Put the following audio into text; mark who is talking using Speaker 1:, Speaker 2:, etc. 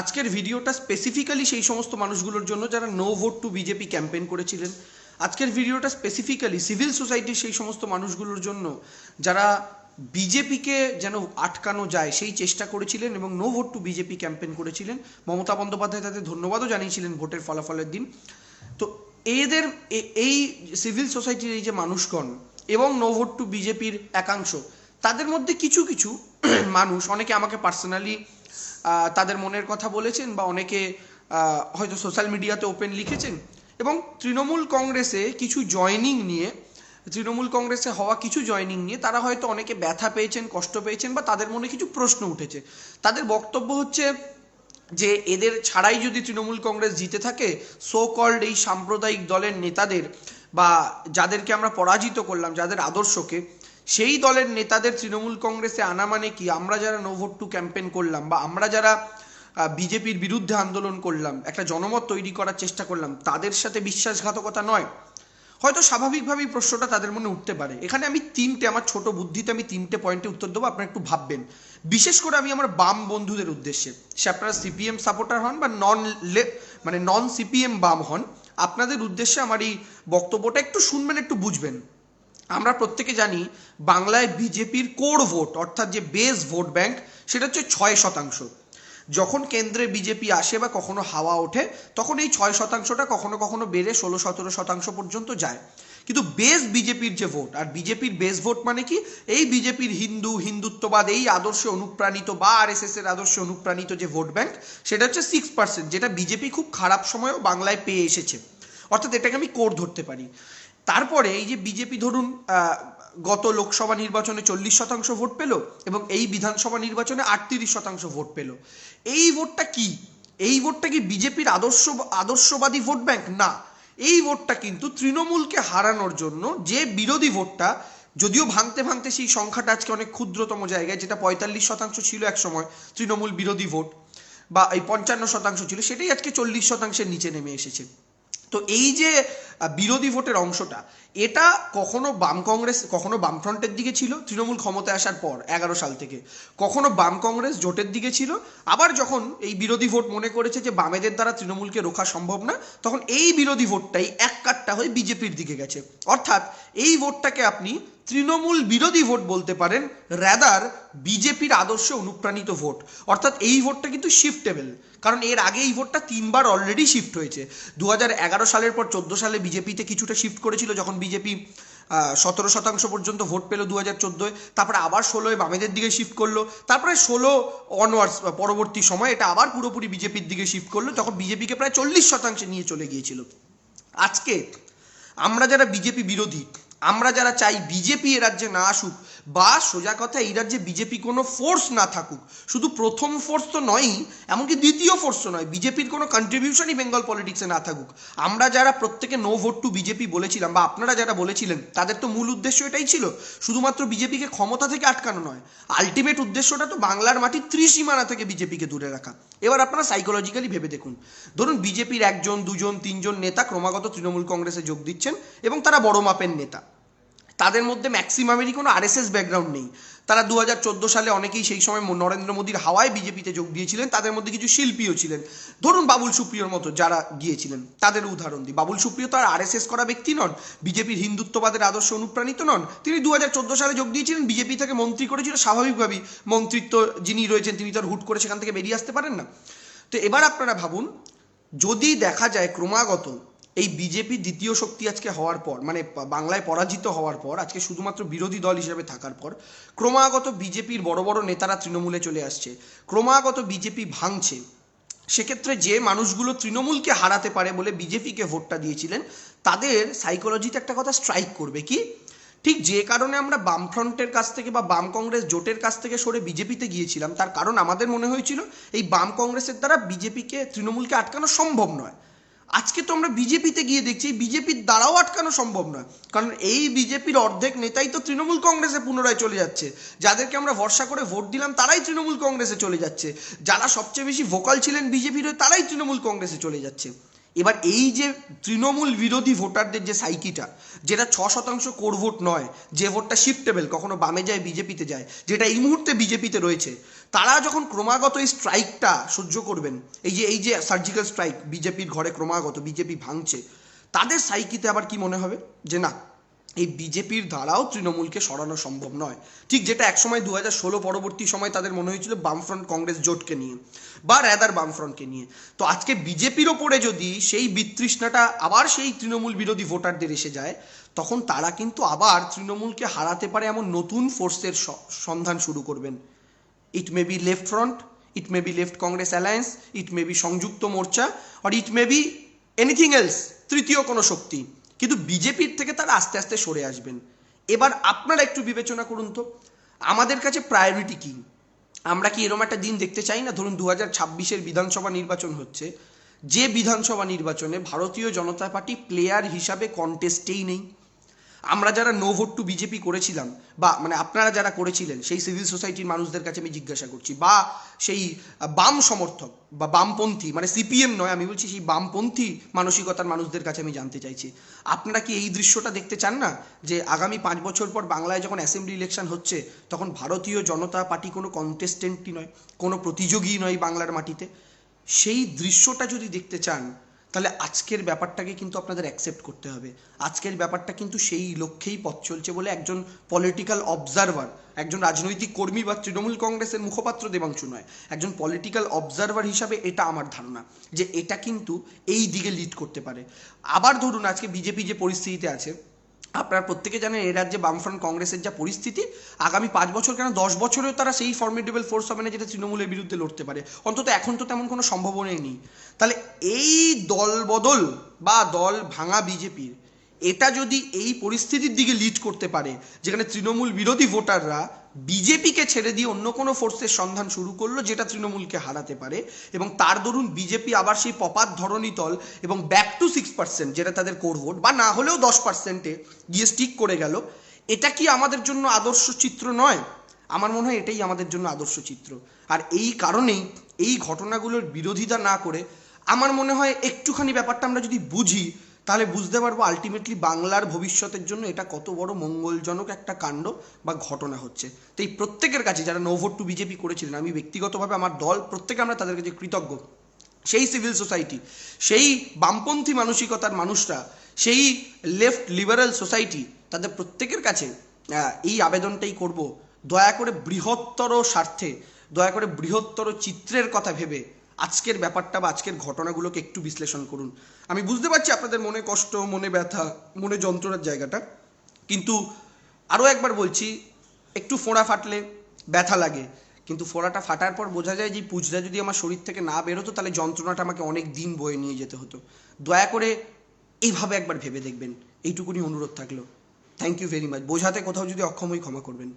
Speaker 1: আজকের ভিডিওটা স্পেসিফিক্যালি সেই সমস্ত মানুষগুলোর জন্য যারা no vote to BJP campaign করেছিলেন। আজকের ভিডিওটা স্পেসিফিক্যালি সিভিল সোসাইটির সেই সমস্ত মানুষগুলোর জন্য যারা বিজেপিকে যেন আটকানো যায় সেই চেষ্টা করেছিলেন এবং no vote to BJP campaign করেছিলেন। মমতা বন্দ্যোপাধ্যায় তাদের ধন্যবাদও জানিয়েছিলেন ভোটের ফলাফলের দিন। তো এদের এই সিভিল সোসাইটির এই যে মানুষগণ এবং নো ভোট টু বিজেপির একাংশ, তাদের মধ্যে কিছু কিছু মানুষ, অনেকে আমাকে পার্সোনালি তাদের মনের কথা বলেছেন বা অনেকে হয়তো সোশ্যাল মিডিয়াতে ওপেন লিখেছেন এবং তৃণমূল কংগ্রেসে কিছু জয়নিং নিয়ে, তৃণমূল কংগ্রেসে হওয়া কিছু জয়নিং নিয়ে তারা হয়তো অনেকে ব্যথা পেয়েছেন, কষ্ট পেয়েছেন বা তাদের মনে কিছু প্রশ্ন উঠেছে। তাদের বক্তব্য হচ্ছে যে এদের ছাড়াই যদি তৃণমূল কংগ্রেস জিতে থাকে, সো কল্ড এই সাম্প্রদায়িক দলের নেতাদের বা যাদেরকে আমরা পরাজিত করলাম, যাদের আদর্শকে, সেই দলের নেতাদের তৃণমূল কংগ্রেসে আনা মানে কি আমরা যারা নো ভোট টু ক্যাম্পেইন করলাম বা আমরা যারা বিজেপির বিরুদ্ধে আন্দোলন করলাম, একটা জনমত তৈরি করার চেষ্টা করলাম, তাদের সাথে বিশ্বাসঘাতকতা নয়? হয়তো স্বাভাবিকভাবেই প্রশ্নটা তাদের মনে উঠতে পারে। এখানে আমি আমার ছোট বুদ্ধিতে আমি 3টে পয়েন্টে উত্তর দেবো, আপনারা একটু ভাববেন। বিশেষ করে আমি আমার বাম বন্ধুদের উদ্দেশ্যে, সে আপনারা সিপিএম সাপোর্টার হন বা নন সিপিএম বাম হন, আপনাদের উদ্দেশ্যে আমার এই বক্তব্যটা একটু শুনবেন, একটু বুঝবেন। আমরা প্রত্যেকে জানি বাংলায় বিজেপির কোর ভোট অর্থাৎ যে বেস ভোট ব্যাংক সেটা হচ্ছে 6%। যখন কেন্দ্রে বিজেপি আসে বা কখনো হাওয়া ওঠে তখন এই 6%টা কখনো কখনো বেড়ে 16-17% পর্যন্ত যায়। কিন্তু বেস বিজেপির যে ভোট, আর বিজেপির বেস ভোট মানে কি, এই বিজেপির হিন্দুত্ববাদ এই আদর্শে অনুপ্রাণিত বা আরএসএস এর আদর্শে অনুপ্রাণিত যে ভোট ব্যাংক সেটা হচ্ছে 6%, যেটা বিজেপি খুব খারাপ সময়ও বাংলায় পেয়ে এসেছে। অর্থাৎ এটাকে আমি কোর ধরতে পারি। তারপরে এই যে বিজেপি ধরুন গত লোকসভা নির্বাচনে 40% ভোট পেল এবং এই বিধানসভা নির্বাচনে 38% ভোট পেল। এই ভোটটা কি? এই ভোটটা কি বিজেপির আদর্শবাদী ভোট ব্যাংক? না, এই ভোটটা কিন্তু তৃণমূলকে হারানোর জন্য যে বিরোধী ভোটটা, যদিও ভাঙতে ভাঙতে সেই সংখ্যাটা আজকে অনেক ক্ষুদ্রতম জায়গায়, যেটা 45% ছিল এক সময় তৃণমূল বিরোধী ভোট বা এই 55% ছিল, সেটাই আজকে 40%-এর নিচে নেমে এসেছে। তো এই যে বিরোধী ভোটের অংশটা, এটা কখনো বাম কংগ্রেস, কখনো বামফ্রন্টের দিকে ছিল তৃণমূল ক্ষমতায় আসার পর 11 সাল থেকে, কখনো বাম কংগ্রেস জোটের দিকে ছিল, আবার যখন এই বিরোধী ভোট মনে করেছে যে বামেদের দ্বারা তৃণমূলকে রোখা সম্ভব না, তখন এই বিরোধী ভোটটাই এক কাট্টা হয়ে বিজেপির দিকে গেছে। অর্থাৎ এই ভোটটাকে আপনি তৃণমূল বিরোধী ভোট বলতে পারেন, রাদার বিজেপির আদর্শে অনুপ্রাণিত ভোট। অর্থাৎ এই ভোটটা কিন্তু শিফটেবল, কারণ এর আগে এই ভোটটা 3বার অলরেডি শিফট হয়েছে। 2011 সালের পর 14 সালে বিজেপিতে কিছুটা শিফট করেছিল, যখন বিজেপি 17% পর্যন্ত ভোট পেল 2014-এ, তারপরে আবার 16-এ বামেদের দিকে শিফট করলো, তারপরে 16 অনওয়ার্ডস পরবর্তী সময় এটা আবার পুরোপুরি বিজেপির দিকে শিফট করলো, তখন বিজেপিকে প্রায় 40% নিয়ে চলে গিয়েছিল। আজকে আমরা যারা বিজেপি বিরোধী, আমরা যারা চাই বিজেপি এ রাজ্যে না আসুক, বা সোজা কথা এই রাজ্যে বিজেপি কোনো ফোর্স না থাকুক, শুধু প্রথম ফোর্স তো নয়ই, এমনকি দ্বিতীয় ফোর্সও নয়, বিজেপির কোনো কন্ট্রিবিউশনই বেঙ্গল পলিটিক্সে না থাকুক, আমরা যারা প্রত্যেকে নো ভোট টু বিজেপি বলেছিলাম বা আপনারা যারা বলেছিলেন, তাদের তো মূল উদ্দেশ্য এটাই ছিল, শুধুমাত্র বিজেপিকে ক্ষমতা থেকে আটকানো নয়, আলটিমেট উদ্দেশ্যটা তো বাংলার মাটির ত্রিসীমানা থেকে বিজেপিকে দূরে রাখা। এবার আপনারা সাইকোলজিক্যালি ভেবে দেখুন, ধরুন বিজেপির 1 2 3 নেতা ক্রমাগত তৃণমূল কংগ্রেসে যোগ দিচ্ছেন এবং তারা বড় মাপের নেতা, তাদের মধ্যে ম্যাক্সিমামেরই কোনো আরএসএস ব্যাকগ্রাউন্ড নেই। তারা 2014 সালে অনেকেই সেই সময় নরেন্দ্র মোদীর হাওয়ায় বিজেপিতে যোগ দিয়েছিলেন, তাদের মধ্যে কিছু শিল্পীও ছিলেন, ধরুন বাবুল সুপ্রিয়র মতো যারা গিয়েছিলেন তাদের উদাহরণ দিই। বাবুল সুপ্রিয় তো আর আরএসএস করা ব্যক্তি নন, বিজেপির হিন্দুত্ববাদের আদর্শ অনুপ্রাণিত নন, তিনি 2014 সালে যোগ দিয়েছিলেন, বিজেপি থেকে মন্ত্রী করেছিল, স্বাভাবিকভাবেই মন্ত্রিত্ব যিনি রয়েছেন তিনি তো আর হুট করে সেখান থেকে বেরিয়ে আসতে পারেন না। তো এবার আপনারা ভাবুন, যদি দেখা যায় ক্রমাগত এই বিজেপি দ্বিতীয় শক্তি আজকে হওয়ার পর, মানে বাংলায় পরাজিত হওয়ার পর, আজকে শুধুমাত্র বিরোধী দল হিসেবে থাকার পর ক্রমাগত বিজেপির বড় বড় নেতারা তৃণমূলে চলে আসছে, ক্রমাগত বিজেপি ভাঙছে, সেক্ষেত্রে যে মানুষগুলো তৃণমূলকে হারাতে পারে বলে বিজেপিকে ভোটটা দিয়েছিলেন, তাদের সাইকোলজিতে একটা কথা স্ট্রাইক করবে কি, ঠিক যে কারণে আমরা বামফ্রন্টের কাছ থেকে বা বাম কংগ্রেস জোটের কাছ থেকে সরে বিজেপিতে গিয়েছিলাম, তার কারণ আমাদের মনে হয়েছিল এই বাম কংগ্রেসের দ্বারা বিজেপিকে, তৃণমূলকে আটকানো সম্ভব নয়। আজকে তো আমরা বিজেপিতে গিয়ে দেখছি বিজেপির দ্বারাও আটকানো সম্ভব নয়, কারণ এই বিজেপির অর্ধেক নেতাই তো তৃণমূল কংগ্রেসে পুনরায় চলে যাচ্ছে, যাদেরকে আমরা ভরসা করে ভোট দিলাম তারাই তৃণমূল কংগ্রেসে চলে যাচ্ছে, যারা সবচেয়ে বেশি ভোকাল ছিলেন বিজেপির হয়ে তারাই তৃণমূল কংগ্রেসে চলে যাচ্ছে। এবার এই যে তৃণমূল বিরোধী ভোটারদের যে সাইকিটা, যেটা 6% কোর ভোট নয়, যে ভোটটা শিফটেবল, কখনো বামে যায় বিজেপিতে যায়, যেটা এই মুহূর্তে বিজেপিতে রয়েছে, তারা যখন ক্রমাগত এই স্ট্রাইকটা সহ্য করবেন, এই যে সার্জিক্যাল স্ট্রাইক বিজেপির ঘরে ক্রমাগত বিজেপি ভাঙছে, তাদের সাইকিতে আবার কি মনে হবে যে না, এই বিজেপির দ্বারাও তৃণমূলকে সরানো সম্ভব নয়। ঠিক যেটা একসময় 2016 পরবর্তী সময় তাদের মনে হয়েছিল বামফ্রন্ট কংগ্রেস জোটকে নিয়ে বা র্যাদার বামফ্রন্টকে নিয়ে। তো আজকে বিজেপির ওপরে যদি সেই বিতৃষ্ণাটা আবার সেই তৃণমূল বিরোধী ভোটারদের এসে যায়, তখন তারা কিন্তু আবার তৃণমূলকে হারাতে পারে এমন নতুন ফোর্সের সন্ধান শুরু করবেন। It may be Left Front, it may be left Congress alliance, it may be সংযুক্ত মোর্চা, আর it may be anything else, তৃতীয় কোনো শক্তি। কিন্তু বিজেপির থেকে তারা আস্তে আস্তে সরে আসবেন। এবার আপনারা একটু বিবেচনা করুন তো, আমাদের কাছে প্রায়োরিটি কী? আমরা কি এরকম একটা দিন দেখতে চাই না? ধরুন 2026-এর বিধানসভা নির্বাচন হচ্ছে, যে বিধানসভা নির্বাচনে ভারতীয় জনতা পার্টি প্লেয়ার হিসাবে কন্টেস্টেই নেই। আমরা যারা নো ভোট টু বিজেপি করেছিলাম, বা মানে আপনারা যারা করেছিলেন, সেই সিভিল সোসাইটির মানুষদের কাছে আমি জিজ্ঞাসা করছি, বা সেই বাম সমর্থক বা বামপন্থী, মানে সিপিএম নয়, আমি বলছি সেই বামপন্থী মানসিকতার মানুষদের কাছে আমি জানতে চাইছি, আপনারা কি এই দৃশ্যটা দেখতে চান না যে আগামী 5 বছর পর বাংলায় যখন অ্যাসেম্বলি ইলেকশন হচ্ছে, তখন ভারতীয় জনতা পার্টি কোনো কন্টেস্টেন্টই নয়, কোনো প্রতিযোগী নয় বাংলার মাটিতে? সেই দৃশ্যটা যদি দেখতে চান, তাহলে আজকের ব্যাপারটাকে কিন্তু আপনাদের অ্যাকসেপ্ট করতে হবে। আজকের ব্যাপারটা কিন্তু সেই লক্ষ্যেই পথ চলছে বলে একজন পলিটিক্যাল অবজারভার, একজন রাজনৈতিক কর্মী বা তৃণমূল কংগ্রেসের মুখপাত্র দেবাংশু নয়, একজন পলিটিক্যাল অবজারভার হিসাবে এটা আমার ধারণা যে এটা কিন্তু এই দিকে লিড করতে পারে। আবার ধরুন আজকে বিজেপি যে পরিস্থিতিতে আছে, আপনারা প্রত্যেকে জানেন এই রাজ্যে বামফ্রন্ট কংগ্রেসের যা পরিস্থিতি, আগামী 5 বছর কেন 10 বছরেও তারা সেই ফর্মিডেবল ফোর্স হবে না যেটা তৃণমূলের বিরুদ্ধে লড়তে পারে। অন্তত এখন তো তেমন কোনো সম্ভাবনাই নেই। তাহলে এই দল বদল বা দল ভাঙা বিজেপির, এটা যদি এই পরিস্থিতির দিকে লিড করতে পারে, যেখানে তৃণমূল বিরোধী ভোটাররা বিজেপিকে ছেড়ে দিয়ে অন্য কোনো ফোর্সের সন্ধান শুরু করলো যেটা তৃণমূলকে হারাতে পারে, এবং তার দরুন বিজেপি আবার সেই পপাত ধরণী দল এবং ব্যাক টু 6% যেটা তাদের কোর ভোট, বা না হলেও 10%-এ গিয়ে স্টিক করে গেল, এটা কি আমাদের জন্য আদর্শ চিত্র নয়? আমার মনে হয় এটাই আমাদের জন্য আদর্শ চিত্র। আর এই কারণেই এই ঘটনাগুলোর বিরোধিতা না করে আমার মনে হয় একটুখানি ব্যাপারটা আমরা যদি বুঝি, তাহলে বুঝতে পারবো আলটিমেটলি বাংলার ভবিষ্যতের জন্য এটা কত বড় মঙ্গলজনক একটা কাণ্ড বা ঘটনা হচ্ছে। তো এই প্রত্যেকের কাছে যারা নো ভোট টু বিজেপি করেছিলেন, আমি ব্যক্তিগতভাবে, আমার দল, প্রত্যেকে আমরা তাদের কাছে কৃতজ্ঞ। সেই সিভিল সোসাইটি, সেই বামপন্থী মানসিকতার মানুষরা, সেই লেফট লিবারেল সোসাইটি, তাদের প্রত্যেকের কাছে এই আবেদনটাই করব, দয়া করে বৃহত্তর স্বার্থে, দয়া করে বৃহত্তর চিত্রের কথা ভেবে আজকের ব্যাপারটা বা আজকের ঘটনাগুলোকে একটু বিশ্লেষণ করুন। আমি বুঝতে পারছি আপনাদের মনে কষ্ট, মনে ব্যথা, মনে যন্ত্রণার জায়গাটা, কিন্তু আরও একবার বলছি, একটু ফোঁড়া ফাটলে ব্যথা লাগে, কিন্তু ফোঁড়াটা ফাটার পর বোঝা যায় যে পুঁজটা যদি আমার শরীর থেকে না বেরোতো, তাহলে যন্ত্রণাটা আমাকে অনেক দিন বয়ে নিয়ে যেতে হতো। দয়া করে এইভাবে একবার ভেবে দেখবেন, এইটুকুনি অনুরোধ থাকলো। Thank you very much. বোঝাতে কোথাও যদি অক্ষম হই ক্ষমা করবেন।